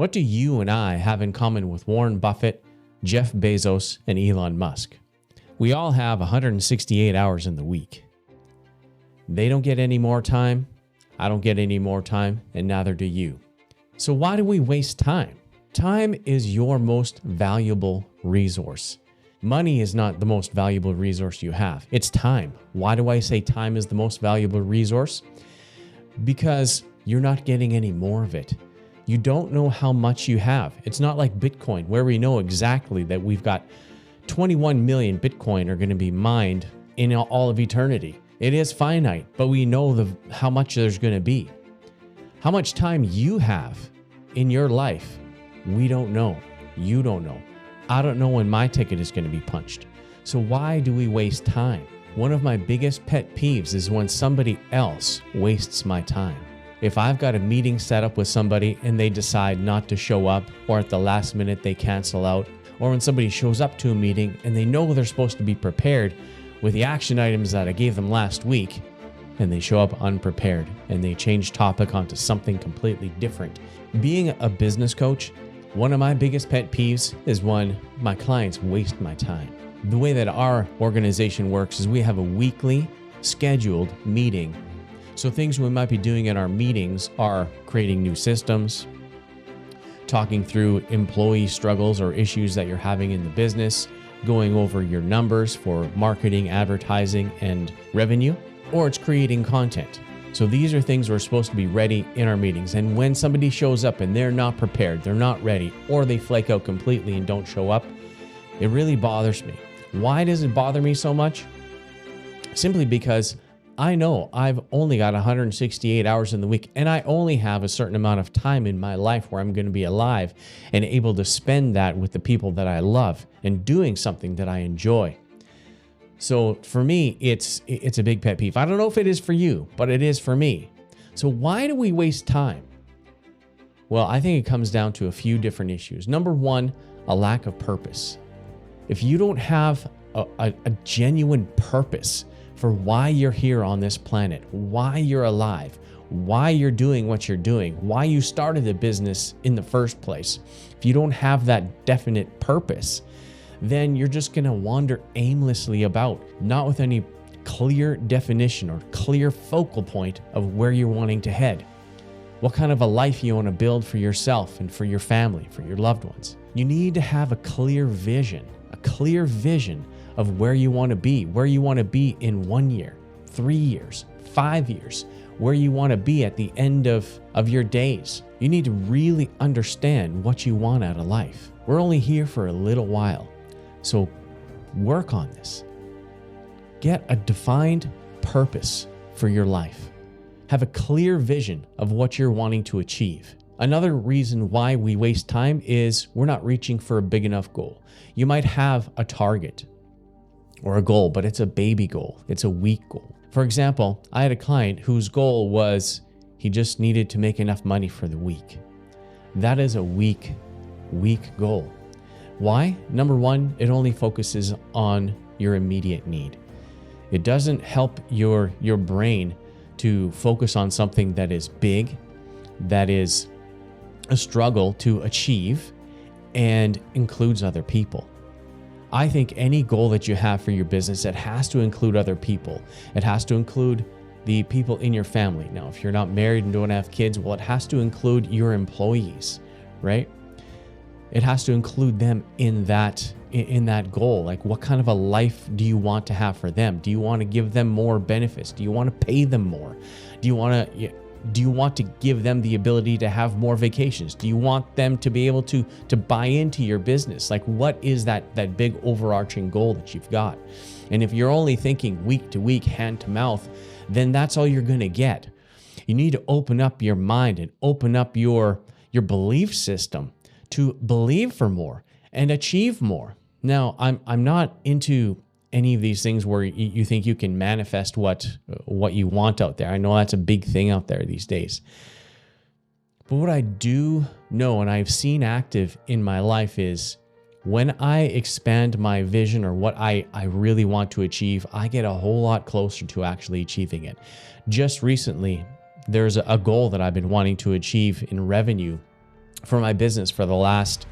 What do you and I have in common with Warren Buffett, Jeff Bezos, and Elon Musk? We all have 168 hours in the week. They don't get any more time, I don't get any more time, and neither do you. So why do we waste time? Time is your most valuable resource. Money is not the most valuable resource you have. It's time. Why do I say time is the most valuable resource? Because you're not getting any more of it. You don't know how much you have. It's not like Bitcoin, where we know exactly that we've got 21 million Bitcoin are going to be mined in all of eternity. It is finite, but we know how much there's going to be. How much time you have in your life, we don't know. You don't know. I don't know when my ticket is going to be punched. So why do we waste time? One of my biggest pet peeves is when somebody else wastes my time. If I've got a meeting set up with somebody and they decide not to show up, or at the last minute they cancel out, or when somebody shows up to a meeting and they know they're supposed to be prepared with the action items that I gave them last week, and they show up unprepared and they change topic onto something completely different. Being a business coach, one of my biggest pet peeves is when my clients waste my time. The way that our organization works is we have a weekly scheduled meeting. So things we might be doing in our meetings are creating new systems, talking through employee struggles or issues that you're having in the business, going over your numbers for marketing, advertising, and revenue, or it's creating content. So these are things we're supposed to be ready in our meetings. And when somebody shows up and they're not prepared, they're not ready, or they flake out completely and don't show up, it really bothers me. Why does it bother me so much? Simply because I know I've only got 168 hours in the week, and I only have a certain amount of time in my life where I'm going to be alive and able to spend that with the people that I love and doing something that I enjoy. So for me, it's a big pet peeve. I don't know if it is for you, but it is for me. So why do we waste time? Well, I think it comes down to a few different issues. Number one, a lack of purpose. If you don't have a genuine purpose for why you're here on this planet, why you're alive, why you're doing what you're doing, why you started the business in the first place, if you don't have that definite purpose, then you're just going to wander aimlessly about, not with any clear definition or clear focal point of where you're wanting to head. What kind of a life you want to build for yourself and for your family, for your loved ones. You need to have a clear vision of where you want to be in 1 year, 3 years, 5 years, where you want to be at the end of your days. You need to really understand what you want out of life. We're only here for a little while. So work on this. Get a defined purpose for your life. Have a clear vision of what you're wanting to achieve. Another reason why we waste time is we're not reaching for a big enough goal. You might have a target or a goal, but it's a baby goal. It's a weak goal. For example, I had a client whose goal was he just needed to make enough money for the week. That is a weak goal. Why? Number one, it only focuses on your immediate need. It doesn't help your brain to focus on something that is big, that is a struggle to achieve, and includes other people. I think any goal that you have for your business, it has to include other people. It has to include the people in your family. Now, if you're not married and don't have kids, well, it has to include your employees, right? It has to include them in that goal. Like, what kind of a life do you want to have for them? Do you want to give them more benefits? Do you want to pay them more? Do you want to give them the ability to have more vacations? Do you want them to be able to buy into your business? Like, what is that big overarching goal that you've got? And if you're only thinking week to week, hand to mouth, then that's all you're going to get. You need to open up your mind and open up your belief system to believe for more and achieve more. Now, I'm not into any of these things where you think you can manifest what you want out there. I know that's a big thing out there these days. But what I do know, and I've seen active in my life, is when I expand my vision or what I really want to achieve, I get a whole lot closer to actually achieving it. Just recently, there's a goal that I've been wanting to achieve in revenue for my business for the last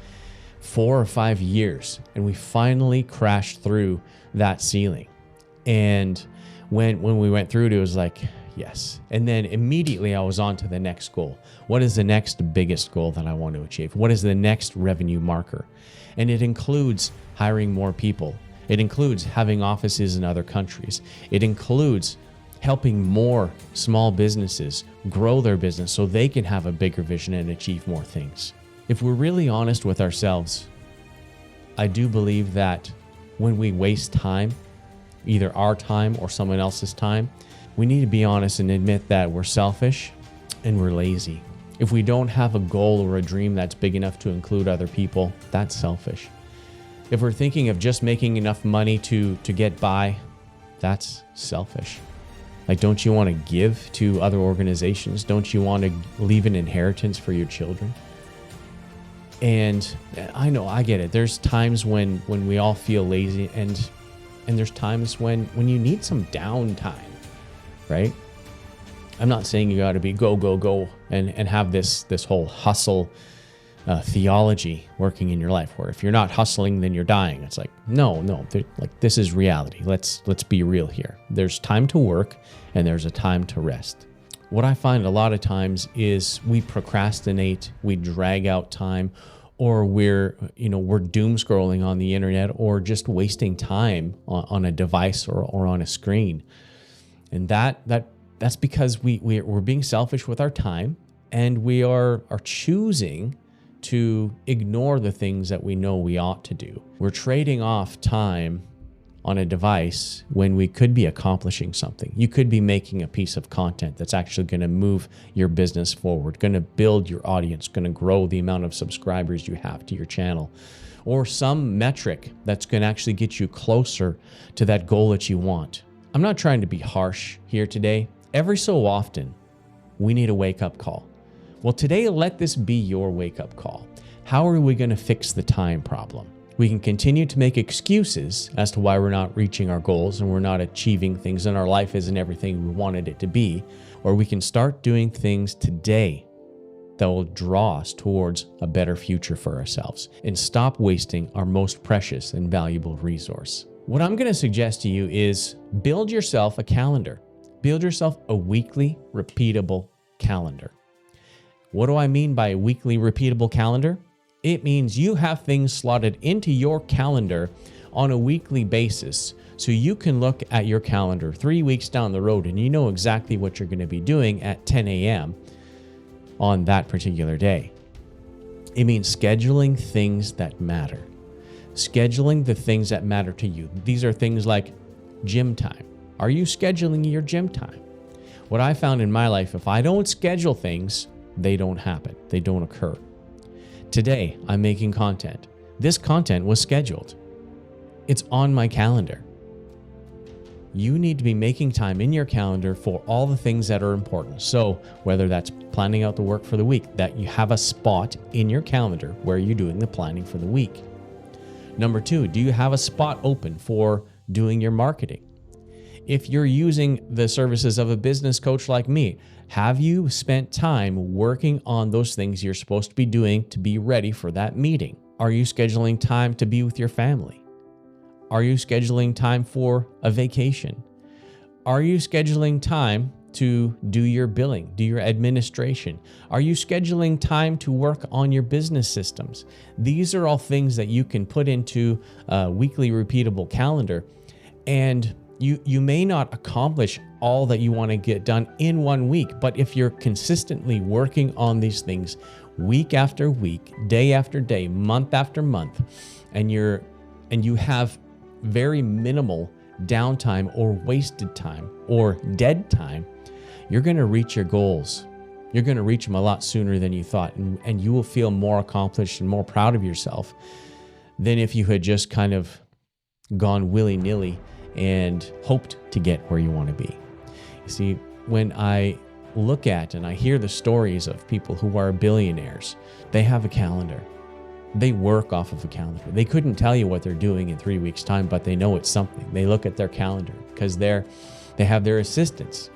4 or 5 years. And we finally crashed through that ceiling. And when we went through it, it was like, yes. And then immediately I was on to the next goal. What is the next biggest goal that I want to achieve? What is the next revenue marker? And it includes hiring more people. It includes having offices in other countries. It includes helping more small businesses grow their business so they can have a bigger vision and achieve more things. If we're really honest with ourselves, I do believe that when we waste time, either our time or someone else's time, we need to be honest and admit that we're selfish and we're lazy. If we don't have a goal or a dream that's big enough to include other people, that's selfish. If we're thinking of just making enough money to get by, that's selfish. Like, don't you want to give to other organizations? Don't you want to leave an inheritance for your children? And I know, I get it. There's times when we all feel lazy, and there's times when you need some downtime, right? I'm not saying you got to be go and have this whole hustle theology working in your life, where if you're not hustling, then you're dying. It's like, no, like, this is reality. Let's be real here. There's time to work and there's a time to rest. What I find a lot of times is we procrastinate, we drag out time, or we're doom scrolling on the internet, or just wasting time on a device or on a screen. And that's because we're being selfish with our time, and we are choosing to ignore the things that we know we ought to do. We're trading off time on a device when we could be accomplishing something. You could be making a piece of content that's actually going to move your business forward, going to build your audience, going to grow the amount of subscribers you have to your channel, or some metric that's going to actually get you closer to that goal that you want. I'm not trying to be harsh here today. Every so often, we need a wake-up call. Well, today, let this be your wake-up call. How are we going to fix the time problem? We can continue to make excuses as to why we're not reaching our goals and we're not achieving things and our life isn't everything we wanted it to be, or we can start doing things today that will draw us towards a better future for ourselves and stop wasting our most precious and valuable resource. What I'm going to suggest to you is build yourself a calendar. Build yourself a weekly, repeatable calendar. What do I mean by a weekly, repeatable calendar? It means you have things slotted into your calendar on a weekly basis, so you can look at your calendar 3 weeks down the road and you know exactly what you're going to be doing at 10 a.m. on that particular day. It means scheduling things that matter. Scheduling the things that matter to you. These are things like gym time. Are you scheduling your gym time? What I found in my life, if I don't schedule things, they don't happen. They don't occur. Today, I'm making content. This content was scheduled. It's on my calendar. You need to be making time in your calendar for all the things that are important. So whether that's planning out the work for the week, that you have a spot in your calendar where you're doing the planning for the week. Number 2, do you have a spot open for doing your marketing? If you're using the services of a business coach like me, have you spent time working on those things you're supposed to be doing to be ready for that meeting? Are you scheduling time to be with your family? Are you scheduling time for a vacation? Are you scheduling time to do your billing, do your administration? Are you scheduling time to work on your business systems? These are all things that you can put into a weekly repeatable calendar, and you may not accomplish all that you want to get done in 1 week, but if you're consistently working on these things week after week, day after day, month after month, and you have very minimal downtime or wasted time or dead time, you're going to reach your goals. You're going to reach them a lot sooner than you thought, and you will feel more accomplished and more proud of yourself than if you had just kind of gone willy-nilly and hoped to get where you want to be. You see, when I look at and I hear the stories of people who are billionaires, they have a calendar. They work off of a calendar. They couldn't tell you what they're doing in 3 weeks' time, but they know it's something. They look at their calendar because they have their assistants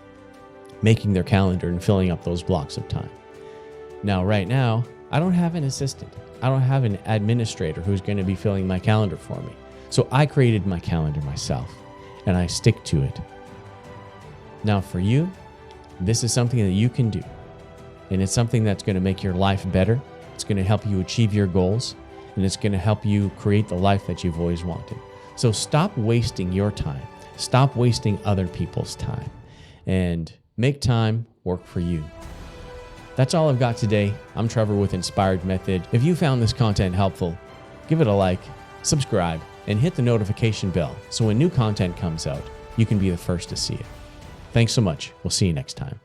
making their calendar and filling up those blocks of time. Now, right now, I don't have an assistant. I don't have an administrator who's going to be filling my calendar for me. So I created my calendar myself, and I stick to it. Now for you, this is something that you can do, and it's something that's going to make your life better. It's going to help you achieve your goals, and it's going to help you create the life that you've always wanted. So stop wasting your time. Stop wasting other people's time, and make time work for you. That's all I've got today. I'm Trevor with Inspired Method. If you found this content helpful, give it a like, subscribe, and hit the notification bell so when new content comes out, you can be the first to see it. Thanks so much. We'll see you next time.